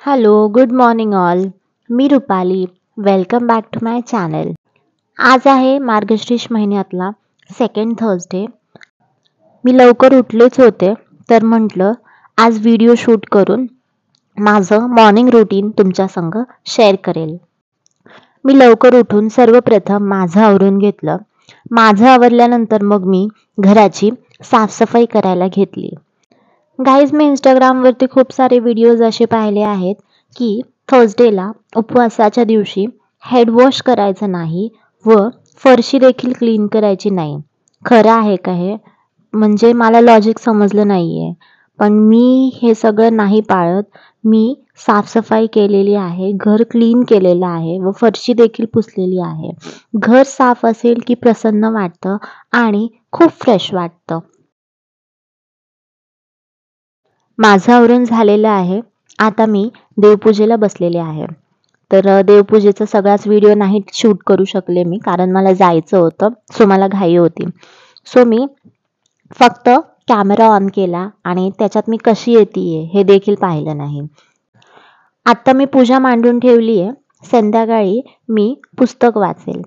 Hello, good morning all. मी Rupali. Welcome back to my channel. आज आहे मार्गशीर्ष महिन्यातला सेकंड थर्सडे. मी लवकर उठलेच होते, तर म्हटलं आज व्हिडिओ शूट करून माझं मॉर्निंग रुटीन तुमच्या संग शेअर करेल. मी लवकर उठून सर्वप्रथम माझं आवरून घेतलं. माझं आवरल्यानंतर मग मी घराची साफसफाई करायला घेतली. गाईज, मी इंस्टाग्रामवरती खूप सारे व्हिडिओज असे पाहिले आहेत की थर्सडेला उपवासाच्या दिवशी हेड वॉश करायचं नाही व फरशी देखील क्लीन करायची नाही. खरं आहे का हे? म्हणजे मला लॉजिक समजलं नाही आहे. पण मी हे सगळं नाही पाळत. मी साफसफाई केलेली आहे, घर क्लीन केलेलं आहे व फरशी देखील पुसलेली आहे. घर साफ असेल की प्रसन्न वाटतं आणि खूप फ्रेश वाटतं. माझं आवरून झालेलं आहे. आता मी देवपूजेला बसलेले आहे. तर देवपूजेचा सगळाच व्हिडिओ नाही शूट करू शकले मी, कारण मला जायचं होतं. सो मला घाई होती. सो मी फक्त कॅमेरा ऑन केला आणि त्याच्यात मी कशी येतीये हे देखील पाहिलं नाही. आत्ता मी पूजा मांडून ठेवली आहे. संध्याकाळी मी पुस्तक वाचेल.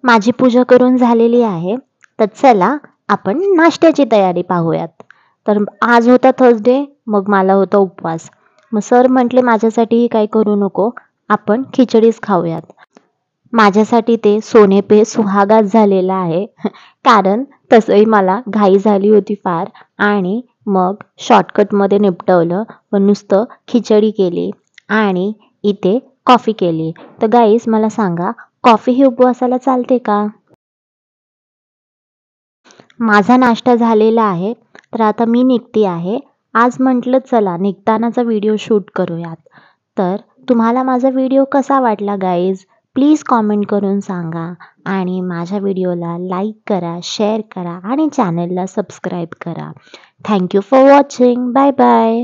माझी पूजा करून झालेली आहे. तर चला आपण नाश्त्याची तयारी पाहूयात. तर आज होता थर्सडे, मग मला होता उपवास. मग सर म्हटले माझ्यासाठीही काही करू नको, आपण खिचडीच खाऊयात. माझ्यासाठी ते सोने पे सुहागाच झालेला आहे. कारण तसंही मला घाई झाली होती फार आणि मग शॉर्टकटमध्ये निपटवलं व नुसतं खिचडी केली आणि इथे कॉफी केली. तर गाईस, मला सांगा, कॉफी ही उपवासाला चालते का? माझा नाश्ता झालेला आहे. तर आता मी निघते आहे. आज म्हटलं चला निघतानाचा व्हिडिओ शूट करूयात. तर तुम्हाला माझा व्हिडिओ कसा वाटला गाईज? प्लीज कॉमेंट करून सांगा आणि माझ्या व्हिडिओला लाईक करा, शेअर करा आणि चॅनलला सबस्क्राईब करा. Thank you for watching. Bye bye.